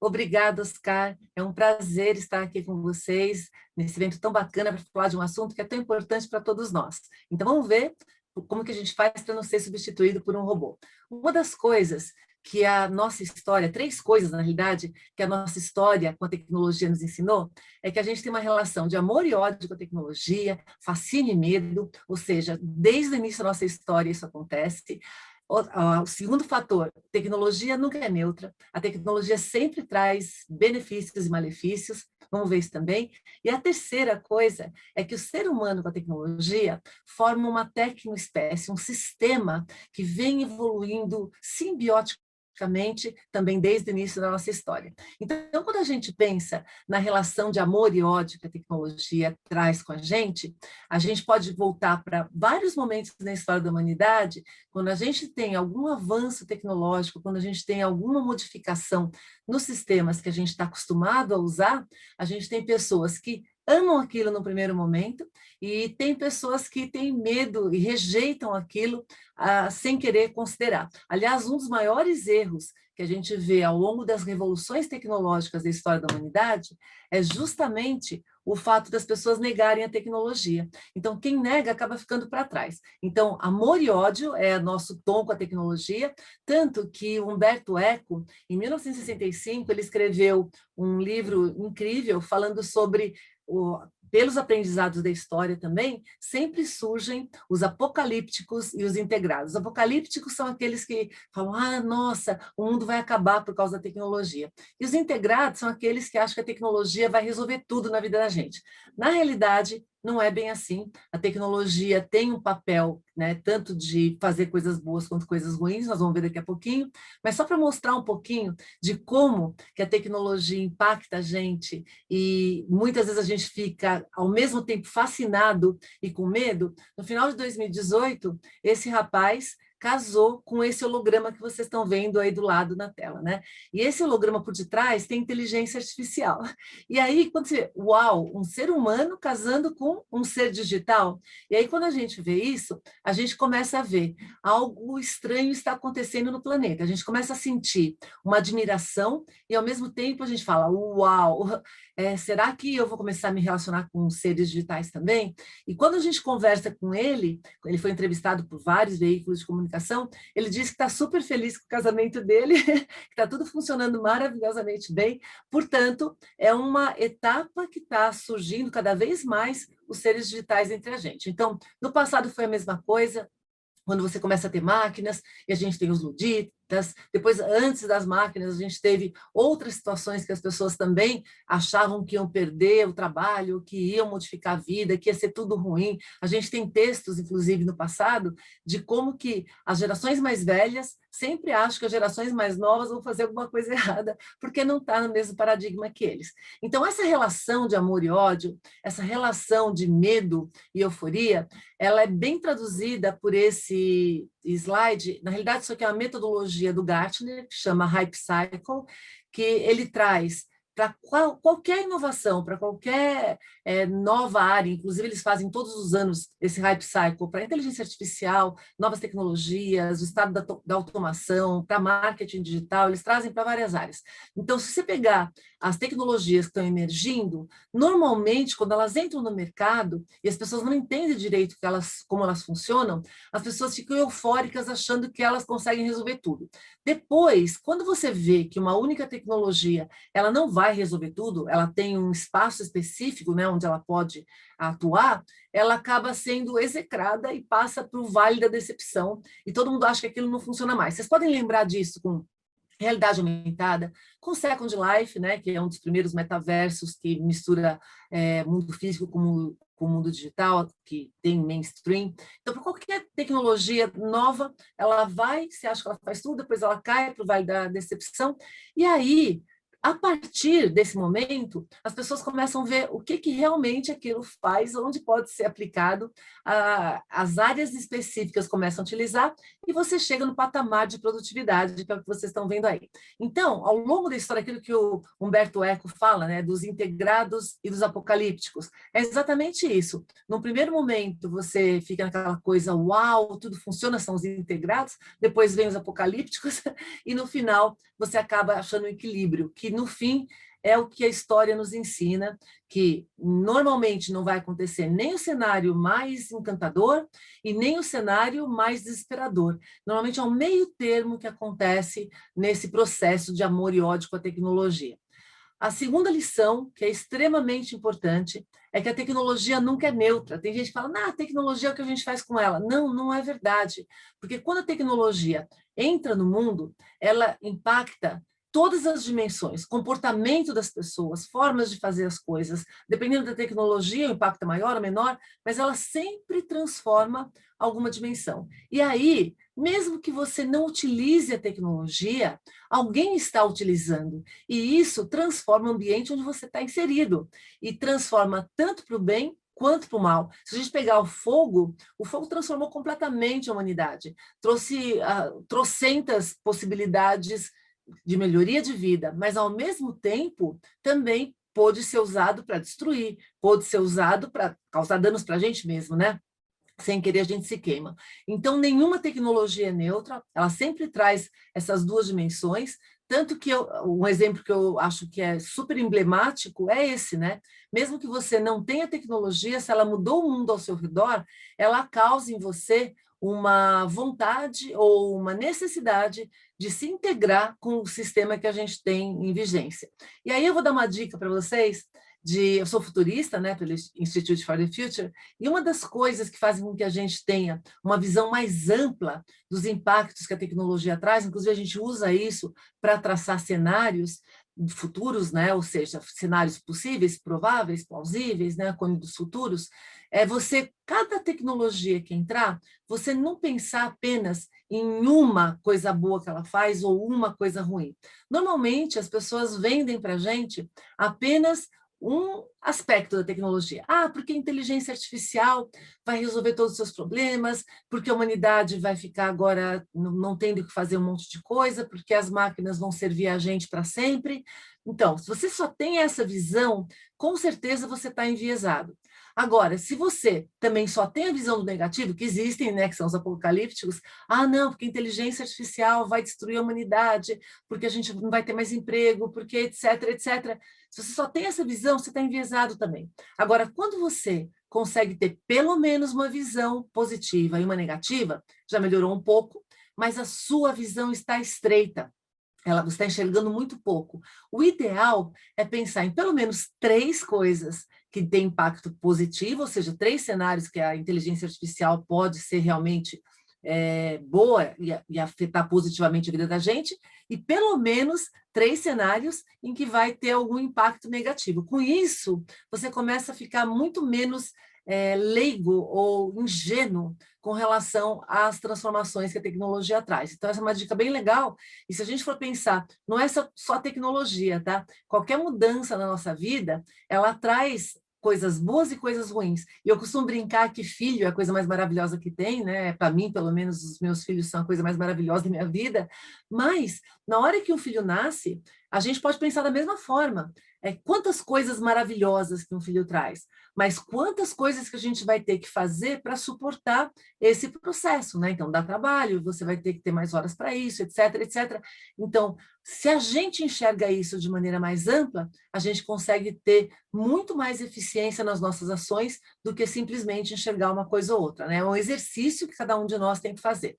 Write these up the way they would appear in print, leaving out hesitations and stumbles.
Obrigada, Oscar. É um prazer estar aqui com vocês nesse evento tão bacana para falar de um assunto que é tão importante para todos nós. Então, vamos ver como que a gente faz para não ser substituído por um robô. Uma das coisas que a nossa história, três coisas, na realidade, que a nossa história com a tecnologia nos ensinou, é que a gente tem uma relação de amor e ódio com a tecnologia, fascínio e medo, ou seja, desde o início da nossa história isso acontece. O segundo fator, tecnologia nunca é neutra, a tecnologia sempre traz benefícios e malefícios, vamos ver isso também. E a terceira coisa é que o ser humano com a tecnologia forma uma tecnoespécie, um sistema que vem evoluindo simbioticamente também desde o início da nossa história. Então, quando a gente pensa na relação de amor e ódio que a tecnologia traz com a gente pode voltar para vários momentos na história da humanidade, quando a gente tem algum avanço tecnológico, quando a gente tem alguma modificação nos sistemas que a gente está acostumado a usar, a gente tem pessoas que amam aquilo no primeiro momento e tem pessoas que têm medo e rejeitam aquilo sem querer considerar. Aliás, um dos maiores erros que a gente vê ao longo das revoluções tecnológicas da história da humanidade é justamente o fato das pessoas negarem a tecnologia. Então, quem nega acaba ficando para trás. Então, amor e ódio é nosso tom com a tecnologia, tanto que Humberto Eco, em 1965, ele escreveu um livro incrível falando sobre pelos aprendizados da história também, sempre surgem os apocalípticos e os integrados. Os apocalípticos são aqueles que falam, nossa, o mundo vai acabar por causa da tecnologia. E os integrados são aqueles que acham que a tecnologia vai resolver tudo na vida da gente. Na realidade, não é bem assim. A tecnologia tem um papel, né, tanto de fazer coisas boas quanto coisas ruins, nós vamos ver daqui a pouquinho, mas só para mostrar um pouquinho de como que a tecnologia impacta a gente e muitas vezes a gente fica ao mesmo tempo fascinado e com medo. No final de 2018, esse rapaz casou com esse holograma que vocês estão vendo aí do lado na tela, né? E esse holograma por detrás tem inteligência artificial. E aí, quando você, uau, um ser humano casando com um ser digital. E aí, quando a gente vê isso, a gente começa a ver algo estranho está acontecendo no planeta. A gente começa a sentir uma admiração e, ao mesmo tempo, a gente fala, uau, será que eu vou começar a me relacionar com seres digitais também? E quando a gente conversa com ele foi entrevistado por vários veículos de comunicação, ele disse que está super feliz com o casamento dele, que está tudo funcionando maravilhosamente bem. Portanto, é uma etapa que está surgindo cada vez mais os seres digitais entre a gente. Então, no passado foi a mesma coisa, quando você começa a ter máquinas, e a gente tem os luditas, depois, antes das máquinas, a gente teve outras situações que as pessoas também achavam que iam perder o trabalho, que iam modificar a vida, que ia ser tudo ruim. A gente tem textos, inclusive, no passado, de como que as gerações mais velhas sempre acham que as gerações mais novas vão fazer alguma coisa errada, porque não está no mesmo paradigma que eles. Então, essa relação de amor e ódio, essa relação de medo e euforia, ela é bem traduzida por esse slide. Na realidade, isso aqui é uma metodologia do Gartner, que chama Hype Cycle, que ele traz para qualquer inovação, para qualquer nova área, inclusive eles fazem todos os anos esse Hype Cycle para inteligência artificial, novas tecnologias, o estado da automação, para marketing digital, eles trazem para várias áreas. Então, se você pegar as tecnologias que estão emergindo, normalmente, quando elas entram no mercado e as pessoas não entendem direito como elas funcionam, as pessoas ficam eufóricas achando que elas conseguem resolver tudo. Depois, quando você vê que uma única tecnologia ela não vai resolver tudo, ela tem um espaço específico, né, onde ela pode atuar, ela acaba sendo execrada e passa para o vale da decepção, e todo mundo acha que aquilo não funciona mais. Vocês podem lembrar disso com realidade aumentada, com Second Life, né, que é um dos primeiros metaversos que mistura mundo físico com o mundo digital, que tem mainstream. Então, para qualquer tecnologia nova, ela vai, você acha que ela faz tudo, depois ela cai para o vale da decepção, e aí, a partir desse momento, as pessoas começam a ver o que realmente aquilo faz, onde pode ser aplicado, as áreas específicas começam a utilizar, e você chega no patamar de produtividade, que é o que vocês estão vendo aí. Então, ao longo da história, aquilo que o Humberto Eco fala, né, dos integrados e dos apocalípticos, é exatamente isso. No primeiro momento, você fica naquela coisa, uau, tudo funciona, são os integrados, depois vem os apocalípticos, e no final, você acaba achando um equilíbrio, que que, no fim, é o que a história nos ensina, que normalmente não vai acontecer nem o cenário mais encantador e nem o cenário mais desesperador. Normalmente é um meio termo que acontece nesse processo de amor e ódio com a tecnologia. A segunda lição, que é extremamente importante, é que a tecnologia nunca é neutra. Tem gente que fala, a tecnologia é o que a gente faz com ela. Não, não é verdade. Porque quando a tecnologia entra no mundo, ela impacta todas as dimensões, comportamento das pessoas, formas de fazer as coisas. Dependendo da tecnologia, o impacto é maior ou menor, mas ela sempre transforma alguma dimensão. E aí, mesmo que você não utilize a tecnologia, alguém está utilizando. E isso transforma o ambiente onde você está inserido. E transforma tanto para o bem quanto para o mal. Se a gente pegar o fogo transformou completamente a humanidade. Trouxe trocentas possibilidades de melhoria de vida, mas, ao mesmo tempo, também pôde ser usado para destruir, pôde ser usado para causar danos para a gente mesmo, né? Sem querer a gente se queima. Então, nenhuma tecnologia é neutra, ela sempre traz essas duas dimensões, tanto que um exemplo que eu acho que é super emblemático é esse, né? Mesmo que você não tenha tecnologia, se ela mudou o mundo ao seu redor, ela causa em você uma vontade ou uma necessidade de se integrar com o sistema que a gente tem em vigência. E aí eu vou dar uma dica para vocês, eu sou futurista, né, pelo Institute for the Future, e uma das coisas que fazem com que a gente tenha uma visão mais ampla dos impactos que a tecnologia traz, inclusive a gente usa isso para traçar cenários futuros, né, ou seja, cenários possíveis, prováveis, plausíveis, né, como dos futuros, é cada tecnologia que entrar, você não pensar apenas em uma coisa boa que ela faz ou uma coisa ruim. Normalmente, as pessoas vendem para a gente apenas um aspecto da tecnologia. Porque a inteligência artificial vai resolver todos os seus problemas, porque a humanidade vai ficar agora não tendo que fazer um monte de coisa, porque as máquinas vão servir a gente para sempre. Então, se você só tem essa visão, com certeza você está enviesado. Agora, se você também só tem a visão do negativo, que existem, né, que são os apocalípticos, não, porque a inteligência artificial vai destruir a humanidade, porque a gente não vai ter mais emprego, porque etc, etc. Se você só tem essa visão, você está enviesado também. Agora, quando você consegue ter pelo menos uma visão positiva e uma negativa, já melhorou um pouco, mas a sua visão está estreita. Você está enxergando muito pouco. O ideal é pensar em pelo menos 3 coisas que têm impacto positivo, ou seja, 3 cenários que a inteligência artificial pode ser realmente boa e afetar positivamente a vida da gente, e pelo menos 3 cenários em que vai ter algum impacto negativo. Com isso, você começa a ficar muito menos leigo ou ingênuo com relação às transformações que a tecnologia traz. Então, essa é uma dica bem legal. E se a gente for pensar, não é só a tecnologia, tá? Qualquer mudança na nossa vida, ela traz coisas boas e coisas ruins. E eu costumo brincar que filho é a coisa mais maravilhosa que tem, né? Para mim, pelo menos, os meus filhos são a coisa mais maravilhosa da minha vida. Mas, na hora que um filho nasce, a gente pode pensar da mesma forma. Quantas coisas maravilhosas que um filho traz, mas quantas coisas que a gente vai ter que fazer para suportar esse processo, né? Então, dá trabalho, você vai ter que ter mais horas para isso, etc, etc. Então, se a gente enxerga isso de maneira mais ampla, a gente consegue ter muito mais eficiência nas nossas ações do que simplesmente enxergar uma coisa ou outra, né? É um exercício que cada um de nós tem que fazer.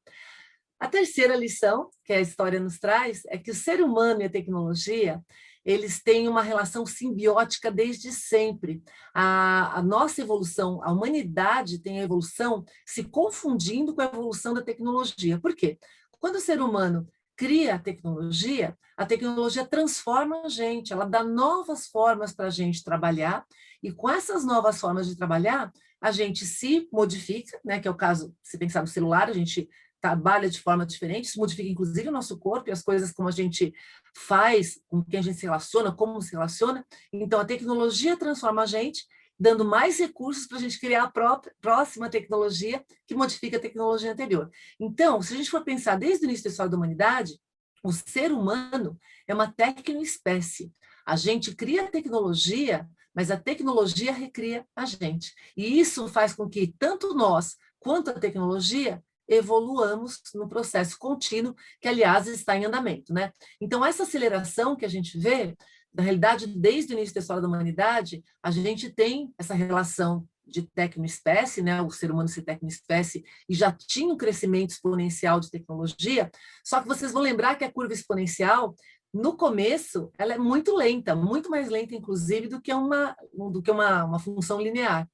A terceira lição que a história nos traz é que o ser humano e a tecnologia, eles têm uma relação simbiótica desde sempre. A nossa evolução, a humanidade tem a evolução se confundindo com a evolução da tecnologia. Por quê? Quando o ser humano cria a tecnologia transforma a gente, ela dá novas formas para a gente trabalhar, e com essas novas formas de trabalhar, a gente se modifica, né? Que é o caso, se pensar no celular, a gente trabalha de forma diferente, isso modifica inclusive o nosso corpo e as coisas como a gente faz, com quem a gente se relaciona, como se relaciona. Então, a tecnologia transforma a gente, dando mais recursos para a gente criar a próxima tecnologia que modifica a tecnologia anterior. Então, se a gente for pensar desde o início da história da humanidade, o ser humano é uma tecnoespécie. A gente cria a tecnologia, mas a tecnologia recria a gente. E isso faz com que tanto nós quanto a tecnologia evoluamos no processo contínuo, que, aliás, está em andamento, né? Então, essa aceleração que a gente vê, na realidade, desde o início da história da humanidade, a gente tem essa relação de tecnoespécie, né? O ser humano ser tecnoespécie, e já tinha um crescimento exponencial de tecnologia, só que vocês vão lembrar que a curva exponencial, no começo, ela é muito lenta, muito mais lenta, inclusive, do que uma função linear.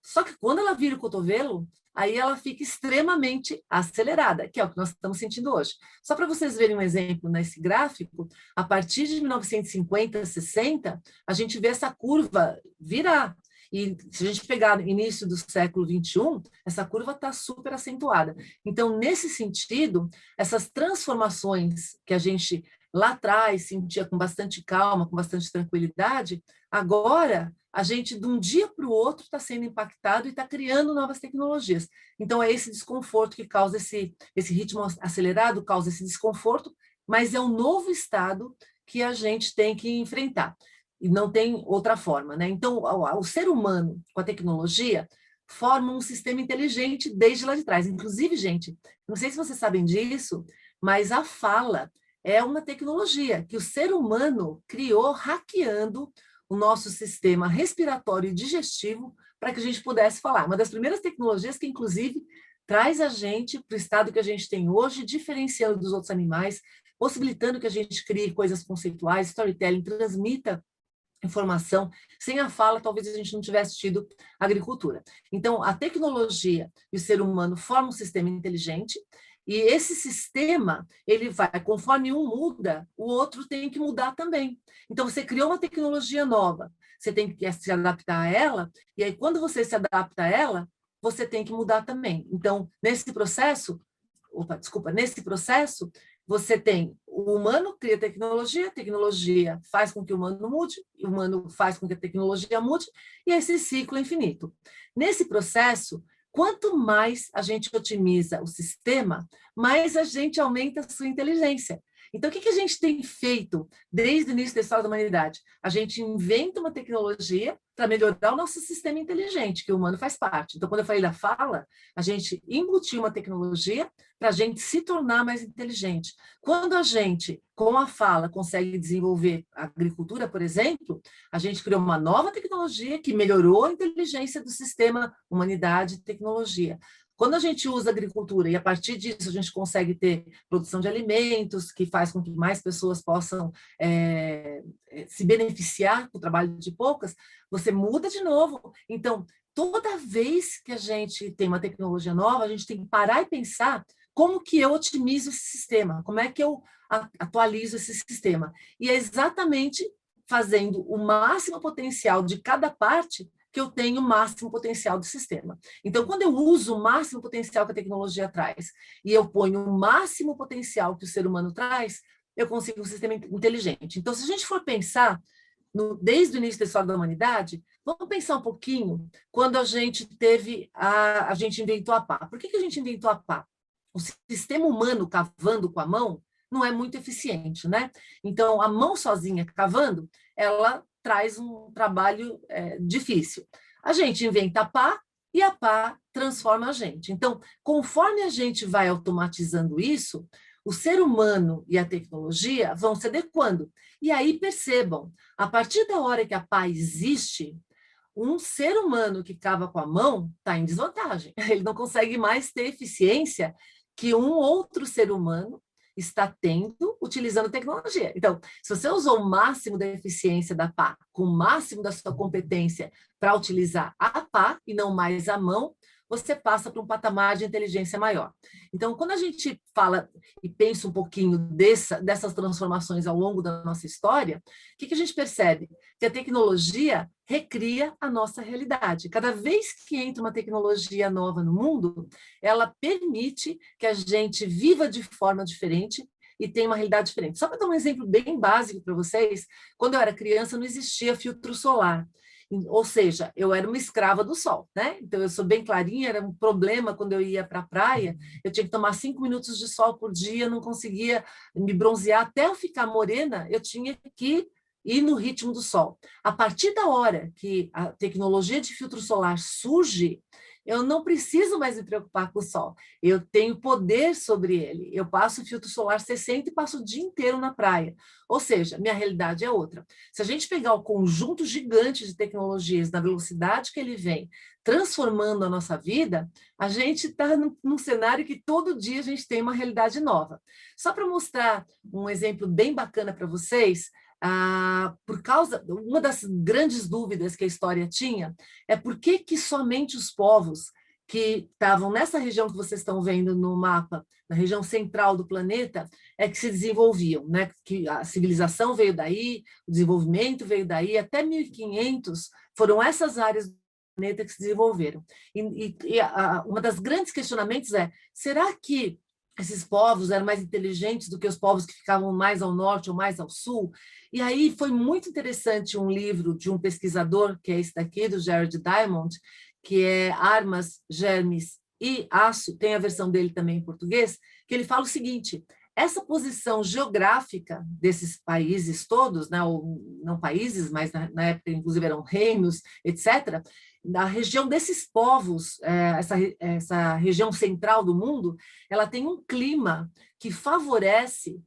Só que quando ela vira o cotovelo, aí ela fica extremamente acelerada, que é o que nós estamos sentindo hoje. Só para vocês verem um exemplo nesse gráfico, a partir de 1950, 60, a gente vê essa curva virar. E se a gente pegar no início do século XXI, essa curva está super acentuada. Então, nesse sentido, essas transformações que a gente lá atrás sentia com bastante calma, com bastante tranquilidade, agora a gente, de um dia para o outro, está sendo impactado e está criando novas tecnologias. Então, é esse desconforto que causa esse ritmo acelerado, causa esse desconforto, mas é um novo estado que a gente tem que enfrentar. E não tem outra forma, né? Então, o ser humano, com a tecnologia, forma um sistema inteligente desde lá de trás. Inclusive, gente, não sei se vocês sabem disso, mas a fala é uma tecnologia que o ser humano criou hackeando o nosso sistema respiratório e digestivo para que a gente pudesse falar. Uma das primeiras tecnologias que, inclusive, traz a gente para o estado que a gente tem hoje, diferenciando dos outros animais, possibilitando que a gente crie coisas conceituais, storytelling, transmita informação. Sem a fala, talvez a gente não tivesse tido agricultura. Então, a tecnologia e o ser humano formam um sistema inteligente, e esse sistema, ele vai, conforme um muda, o outro tem que mudar também. Então, você criou uma tecnologia nova, você tem que se adaptar a ela, e aí, quando você se adapta a ela, você tem que mudar também. Então, nesse processo, você tem o humano cria tecnologia, a tecnologia faz com que o humano mude, o humano faz com que a tecnologia mude, e esse ciclo é infinito. Nesse processo, quanto mais a gente otimiza o sistema, mais a gente aumenta a sua inteligência. Então, o que a gente tem feito desde o início da história da humanidade? A gente inventa uma tecnologia para melhorar o nosso sistema inteligente, que o humano faz parte. Então, quando eu falei da fala, a gente embutiu uma tecnologia para a gente se tornar mais inteligente. Quando a gente, com a fala, consegue desenvolver a agricultura, por exemplo, a gente criou uma nova tecnologia que melhorou a inteligência do sistema humanidade e tecnologia. Quando a gente usa a agricultura e, a partir disso, a gente consegue ter produção de alimentos, que faz com que mais pessoas possam se beneficiar do trabalho de poucas, você muda de novo. Então, toda vez que a gente tem uma tecnologia nova, a gente tem que parar e pensar como que eu otimizo esse sistema, como é que eu atualizo esse sistema. E é exatamente fazendo o máximo potencial de cada parte que eu tenho o máximo potencial do sistema. Então, quando eu uso o máximo potencial que a tecnologia traz e eu ponho o máximo potencial que o ser humano traz, eu consigo um sistema inteligente. Então, se a gente for pensar desde o início da história da humanidade, vamos pensar um pouquinho quando a gente inventou a pá. Por que a gente inventou a pá? O sistema humano cavando com a mão não é muito eficiente, né? Então, a mão sozinha cavando, ela traz um trabalho difícil. A gente inventa a pá e a pá transforma a gente. Então, conforme a gente vai automatizando isso, o ser humano e a tecnologia vão se adequando. E aí, percebam, a partir da hora que a pá existe, um ser humano que cava com a mão está em desvantagem. Ele não consegue mais ter eficiência que um outro ser humano está tendo utilizando tecnologia. Então, se você usou o máximo da eficiência da pá, com o máximo da sua competência para utilizar a pá e não mais a mão, você passa para um patamar de inteligência maior. Então, quando a gente fala e pensa um pouquinho dessas transformações ao longo da nossa história, o que a gente percebe? Que a tecnologia recria a nossa realidade. Cada vez que entra uma tecnologia nova no mundo, ela permite que a gente viva de forma diferente e tenha uma realidade diferente. Só para dar um exemplo bem básico para vocês, quando eu era criança não existia filtro solar. Ou seja, eu era uma escrava do sol, né? Então, eu sou bem clarinha, era um problema quando eu ia para a praia, eu tinha que tomar 5 minutos de sol por dia, não conseguia me bronzear, até eu ficar morena, eu tinha que ir no ritmo do sol. A partir da hora que a tecnologia de filtro solar surge, eu não preciso mais me preocupar com o sol. Eu tenho poder sobre ele. Eu passo filtro solar 60 e passo o dia inteiro na praia. Ou seja, minha realidade é outra. Se a gente pegar o conjunto gigante de tecnologias na velocidade que ele vem, transformando a nossa vida, a gente está num cenário que todo dia a gente tem uma realidade nova. Só para mostrar um exemplo bem bacana para vocês, por causa, uma das grandes dúvidas que a história tinha é por que somente os povos que estavam nessa região que vocês estão vendo no mapa, na região central do planeta, é que se desenvolviam, né? Que a civilização veio daí, o desenvolvimento veio daí, até 1500 foram essas áreas do planeta que se desenvolveram. Uma das grandes questionamentos é, será que esses povos eram mais inteligentes do que os povos que ficavam mais ao norte ou mais ao sul? E aí foi muito interessante um livro de um pesquisador, que é esse daqui, do Jared Diamond, que é Armas, Germes e Aço, tem a versão dele também em português, que ele fala o seguinte, essa posição geográfica desses países todos, né, ou não países, mas na época inclusive eram reinos, etc., na região desses povos, essa região central do mundo, ela tem um clima que favorece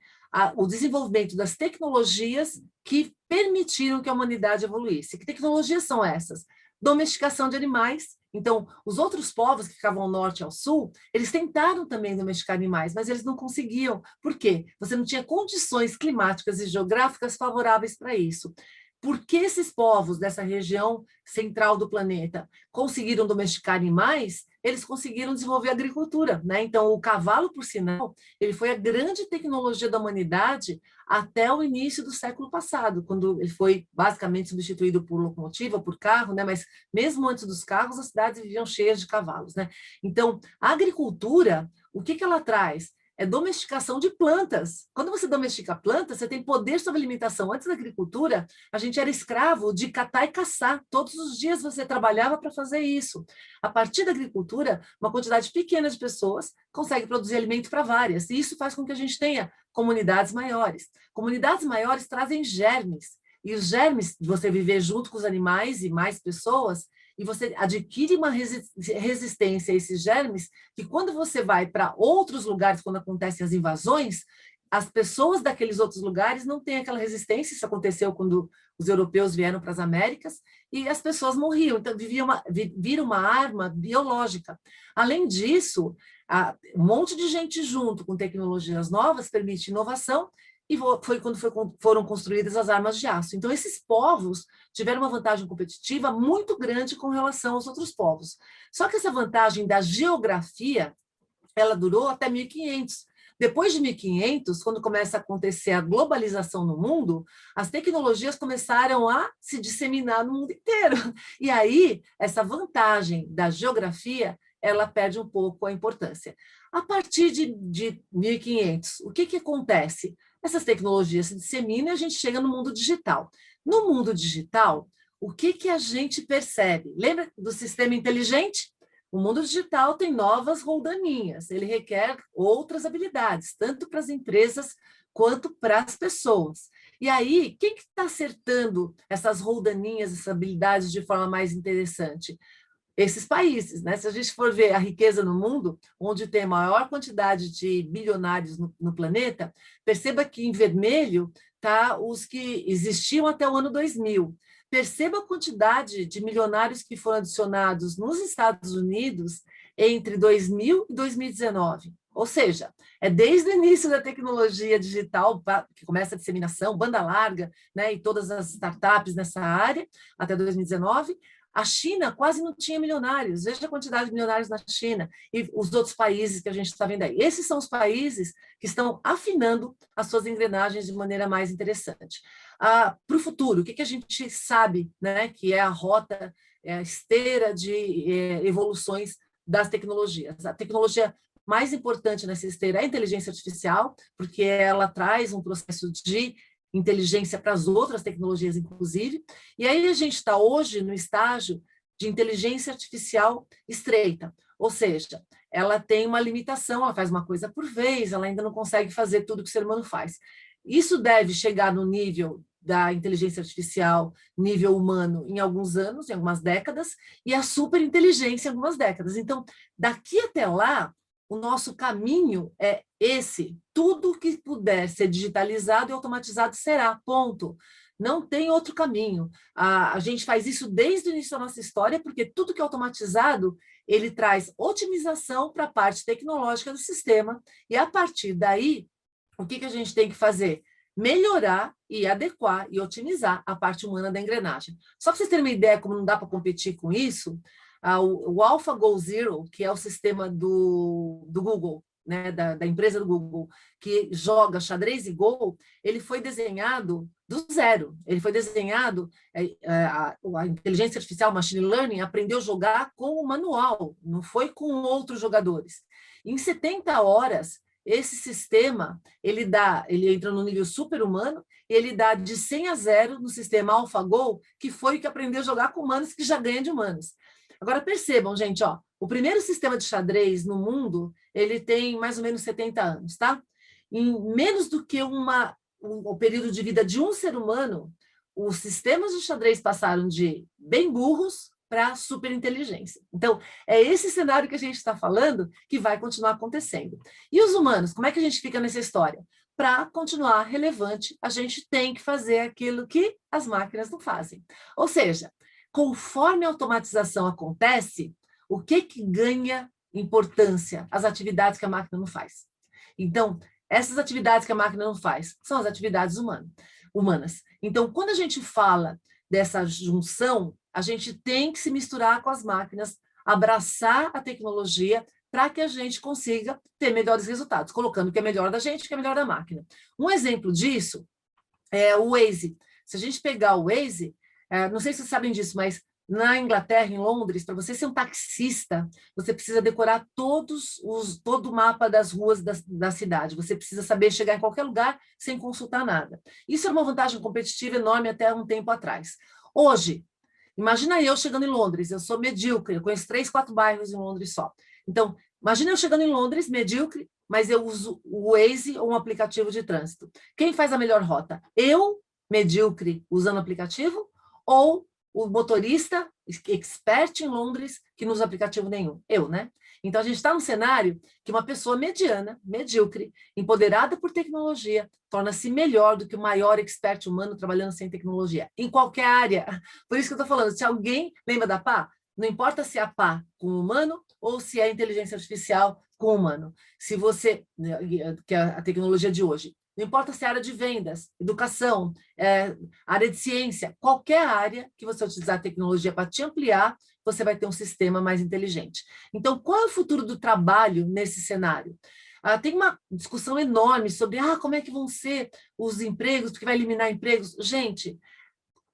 o desenvolvimento das tecnologias que permitiram que a humanidade evoluísse. Que tecnologias são essas? Domesticação de animais. Então, os outros povos que ficavam ao norte e ao sul, eles tentaram também domesticar animais, mas eles não conseguiam. Por quê? Você não tinha condições climáticas e geográficas favoráveis para isso. Por que esses povos dessa região central do planeta conseguiram domesticar animais? Eles conseguiram desenvolver a agricultura, né? Então, o cavalo, por sinal, ele foi a grande tecnologia da humanidade até o início do século passado, quando ele foi basicamente substituído por locomotiva, por carro, né? Mas mesmo antes dos carros, as cidades viviam cheias de cavalos, né? Então, a agricultura, o que ela traz? É domesticação de plantas. Quando você domestica plantas, você tem poder sobre a alimentação. Antes da agricultura, a gente era escravo de catar e caçar. Todos os dias você trabalhava para fazer isso. A partir da agricultura, uma quantidade pequena de pessoas consegue produzir alimento para várias. E isso faz com que a gente tenha comunidades maiores. Comunidades maiores trazem germes. E os germes, você viver junto com os animais e mais pessoas, e você adquire uma resistência a esses germes, que quando você vai para outros lugares, quando acontecem as invasões, as pessoas daqueles outros lugares não têm aquela resistência. Isso aconteceu quando os europeus vieram para as Américas, e as pessoas morriam, então vira uma arma biológica. Além disso, um monte de gente junto com tecnologias novas permite inovação, e foi quando foram construídas as armas de aço. Então, esses povos tiveram uma vantagem competitiva muito grande com relação aos outros povos. Só que essa vantagem da geografia, ela durou até 1500. Depois de 1500, quando começa a acontecer a globalização no mundo, as tecnologias começaram a se disseminar no mundo inteiro. E aí, essa vantagem da geografia, ela perde um pouco a importância. A partir de 1500, o que acontece? Essas tecnologias se disseminam e a gente chega no mundo digital. No mundo digital, o que a gente percebe? Lembra do sistema inteligente? O mundo digital tem novas roldaninhas, ele requer outras habilidades, tanto para as empresas quanto para as pessoas. E aí, quem que está acertando essas roldaninhas, essas habilidades de forma mais interessante? Esses países, né? Se a gente for ver a riqueza no mundo, onde tem a maior quantidade de bilionários no planeta, perceba que em vermelho tá os que existiam até o ano 2000. Perceba a quantidade de milionários que foram adicionados nos Estados Unidos entre 2000 e 2019. Ou seja, é desde o início da tecnologia digital, que começa a disseminação, banda larga, né, e todas as startups nessa área, até 2019, a China quase não tinha milionários. Veja a quantidade de milionários na China e os outros países que a gente está vendo aí. Esses são os países que estão afinando as suas engrenagens de maneira mais interessante. Para o futuro, o que a gente sabe, né, que é a rota, é a esteira de evoluções das tecnologias? A tecnologia mais importante nessa esteira é a inteligência artificial, porque ela traz um processo de inteligência para as outras tecnologias, inclusive. E aí a gente está hoje no estágio de inteligência artificial estreita, ou seja, ela tem uma limitação, ela faz uma coisa por vez, ela ainda não consegue fazer tudo que o ser humano faz. Isso deve chegar no nível da inteligência artificial nível humano em alguns anos, em algumas décadas, e a superinteligência em algumas décadas. Então, daqui até lá, o nosso caminho é esse. Tudo que puder ser digitalizado e automatizado será, ponto. Não tem outro caminho. A gente faz isso desde o início da nossa história, porque tudo que é automatizado, ele traz otimização para a parte tecnológica do sistema, e a partir daí, o que a gente tem que fazer? Melhorar e adequar e otimizar a parte humana da engrenagem. Só para vocês terem uma ideia como não dá para competir com isso, o AlphaGo Zero, que é o sistema do Google, né, da empresa do Google, que joga xadrez e Go, ele foi desenhado do zero. Ele foi desenhado, a inteligência artificial, machine learning, aprendeu a jogar com o manual, não foi com outros jogadores. Em 70 horas, esse sistema, ele entra no nível super-humano, e ele dá de 100 a 0 no sistema AlphaGo, que foi o que aprendeu a jogar com humanos, que já ganha de humanos. Agora, percebam, gente, ó, o primeiro sistema de xadrez no mundo, ele tem mais ou menos 70 anos, tá? Em menos do que o período de vida de um ser humano, os sistemas de xadrez passaram de bem burros para superinteligência. Então, é esse cenário que a gente está falando que vai continuar acontecendo. E os humanos, como é que a gente fica nessa história? Para continuar relevante, a gente tem que fazer aquilo que as máquinas não fazem. Ou seja, conforme a automatização acontece, o que ganha importância? As atividades que a máquina não faz. Então, essas atividades que a máquina não faz são as atividades humanas. Então, quando a gente fala dessa junção, a gente tem que se misturar com as máquinas, abraçar a tecnologia para que a gente consiga ter melhores resultados, colocando o que é melhor da gente, o que é melhor da máquina. Um exemplo disso é o Waze. Se a gente pegar o Waze, não sei se vocês sabem disso, mas na Inglaterra, em Londres, para você ser um taxista, você precisa decorar todo o mapa das ruas da cidade. Você precisa saber chegar em qualquer lugar sem consultar nada. Isso era uma vantagem competitiva enorme até um tempo atrás. Hoje, imagina eu chegando em Londres, eu sou medíocre, eu conheço 3, 4 bairros em Londres só. Então, imagina eu chegando em Londres, medíocre, mas eu uso o Waze ou um aplicativo de trânsito. Quem faz a melhor rota? Eu, medíocre, usando o aplicativo, ou o motorista expert em Londres que não usa aplicativo nenhum? Eu, né? Então, a gente está num cenário que uma pessoa mediana, medíocre, empoderada por tecnologia, torna-se melhor do que o maior expert humano trabalhando sem tecnologia, em qualquer área. Por isso que eu estou falando, se alguém lembra da pá, não importa se é a pá com o humano ou se é a inteligência artificial com o humano. Se você, que é a tecnologia de hoje, não importa se é área de vendas, educação, área de ciência, qualquer área que você utilizar a tecnologia para te ampliar, você vai ter um sistema mais inteligente. Então, qual é o futuro do trabalho nesse cenário? Tem uma discussão enorme sobre como é que vão ser os empregos, porque vai eliminar empregos. Gente,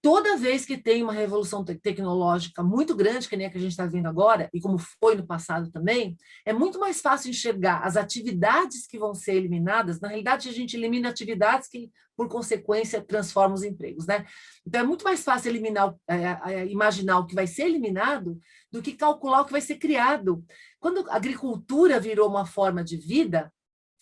toda vez que tem uma revolução tecnológica muito grande, que nem a que a gente está vendo agora, e como foi no passado também, é muito mais fácil enxergar as atividades que vão ser eliminadas. Na realidade, a gente elimina atividades que, por consequência, transformam os empregos, né? Então, é muito mais fácil imaginar o que vai ser eliminado do que calcular o que vai ser criado. Quando a agricultura virou uma forma de vida,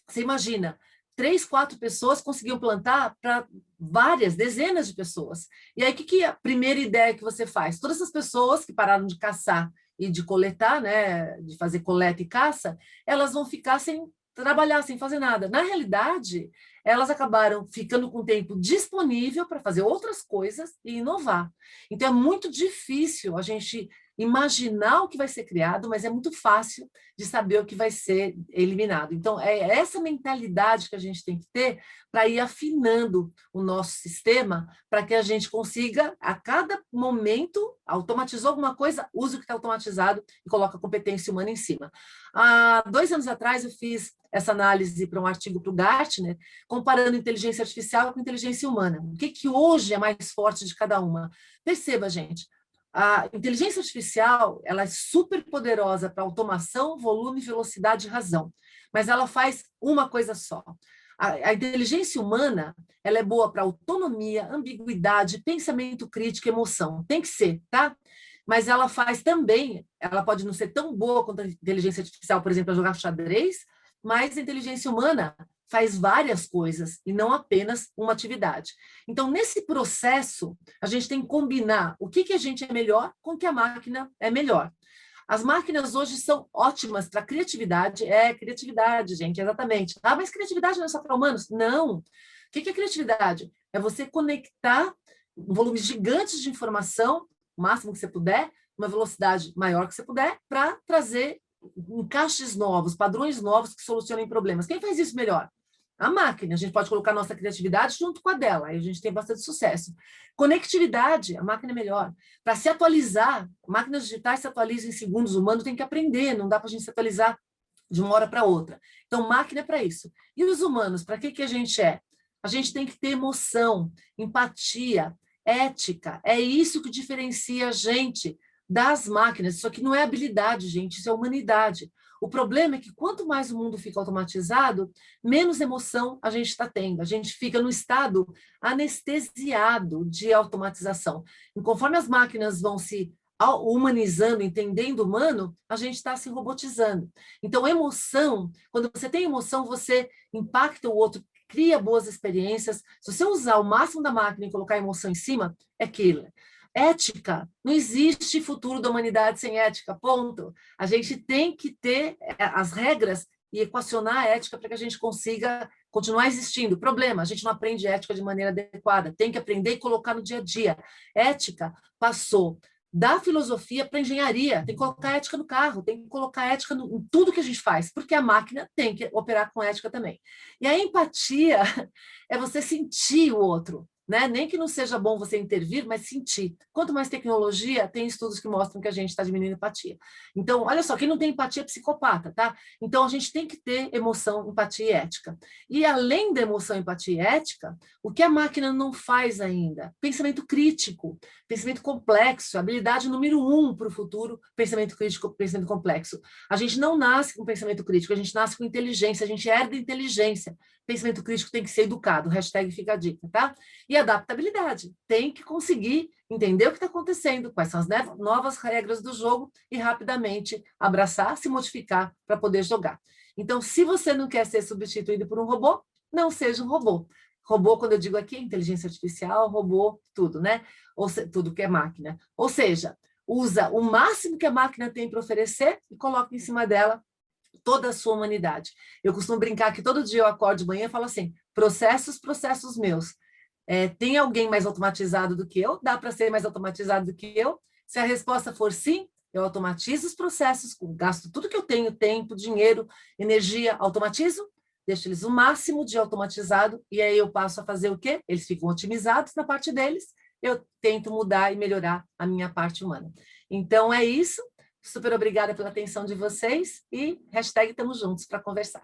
você imagina, 3, 4 pessoas conseguiam plantar para várias, dezenas de pessoas. E aí, o que é a primeira ideia que você faz? Todas essas pessoas que pararam de caçar e de coletar, né, de fazer coleta e caça, elas vão ficar sem trabalhar, sem fazer nada. Na realidade, elas acabaram ficando com tempo disponível para fazer outras coisas e inovar. Então, é muito difícil a gente imaginar o que vai ser criado, mas é muito fácil de saber o que vai ser eliminado. Então, é essa mentalidade que a gente tem que ter para ir afinando o nosso sistema, para que a gente consiga, a cada momento, automatizou alguma coisa, use o que está automatizado e coloca a competência humana em cima. Há 2 anos atrás, eu fiz essa análise para um artigo para o Gartner, comparando inteligência artificial com inteligência humana. O que hoje é mais forte de cada uma? Perceba, gente, a inteligência artificial, ela é super poderosa para automação, volume, velocidade e razão, mas ela faz uma coisa só. A inteligência humana, ela é boa para autonomia, ambiguidade, pensamento crítico, emoção. Tem que ser, tá? Mas ela faz também, ela pode não ser tão boa quanto a inteligência artificial, por exemplo, para jogar xadrez, mas a inteligência humana faz várias coisas e não apenas uma atividade. Então, nesse processo, a gente tem que combinar o que a gente é melhor com o que a máquina é melhor. As máquinas hoje são ótimas para criatividade. Criatividade, gente, exatamente. Ah, mas criatividade não é só para humanos? Não. O que é criatividade? É você conectar volumes gigantes de informação, o máximo que você puder, uma velocidade maior que você puder, para trazer encaixes novos, padrões novos que solucionem problemas. Quem faz isso melhor? A máquina. A gente pode colocar nossa criatividade junto com a dela, aí a gente tem bastante sucesso. Conectividade, a máquina é melhor. Para se atualizar, máquinas digitais se atualizam em segundos, o humano tem que aprender, não dá para a gente se atualizar de uma hora para outra. Então, máquina é para isso. E os humanos, para que a gente é? A gente tem que ter emoção, empatia, ética. É isso que diferencia a gente das máquinas. Isso aqui não é habilidade, gente, isso é humanidade. O problema é que quanto mais o mundo fica automatizado, menos emoção a gente está tendo. A gente fica no estado anestesiado de automatização. E conforme as máquinas vão se humanizando, entendendo o humano, a gente está se robotizando. Então, emoção, quando você tem emoção, você impacta o outro, cria boas experiências. Se você usar o máximo da máquina e colocar emoção em cima, é killer. Ética, não existe futuro da humanidade sem ética, ponto. A gente tem que ter as regras e equacionar a ética para que a gente consiga continuar existindo. Problema, a gente não aprende ética de maneira adequada, tem que aprender e colocar no dia a dia. Ética passou da filosofia para a engenharia, tem que colocar ética no carro, tem que colocar ética em tudo que a gente faz, porque a máquina tem que operar com ética também. E a empatia é você sentir o outro, né? Nem que não seja bom você intervir, mas sentir. Quanto mais tecnologia, tem estudos que mostram que a gente está diminuindo a empatia. Então, olha só, quem não tem empatia é psicopata, tá? Então, a gente tem que ter emoção, empatia e ética. E além da emoção, empatia e ética, o que a máquina não faz ainda? Pensamento crítico, pensamento complexo, habilidade número 1 para o futuro, pensamento crítico, pensamento complexo. A gente não nasce com pensamento crítico, a gente nasce com inteligência, a gente herda inteligência. Pensamento crítico tem que ser educado, hashtag fica a dica, tá? E adaptabilidade, tem que conseguir entender o que está acontecendo, quais são as novas regras do jogo e rapidamente abraçar, se modificar para poder jogar. Então, se você não quer ser substituído por um robô, não seja um robô. Robô, quando eu digo aqui, inteligência artificial, robô, tudo, né? Tudo que é máquina. Ou seja, usa o máximo que a máquina tem para oferecer e coloca em cima dela toda a sua humanidade. Eu costumo brincar que todo dia eu acordo de manhã e falo assim, processos meus. Tem alguém mais automatizado do que eu? Dá para ser mais automatizado do que eu? Se a resposta for sim, eu automatizo os processos, gasto tudo que eu tenho, tempo, dinheiro, energia, automatizo, deixo eles o máximo de automatizado, e aí eu passo a fazer o quê? Eles ficam otimizados na parte deles, eu tento mudar e melhorar a minha parte humana. Então, é isso. Super obrigada pela atenção de vocês e hashtag estamos juntos para conversar.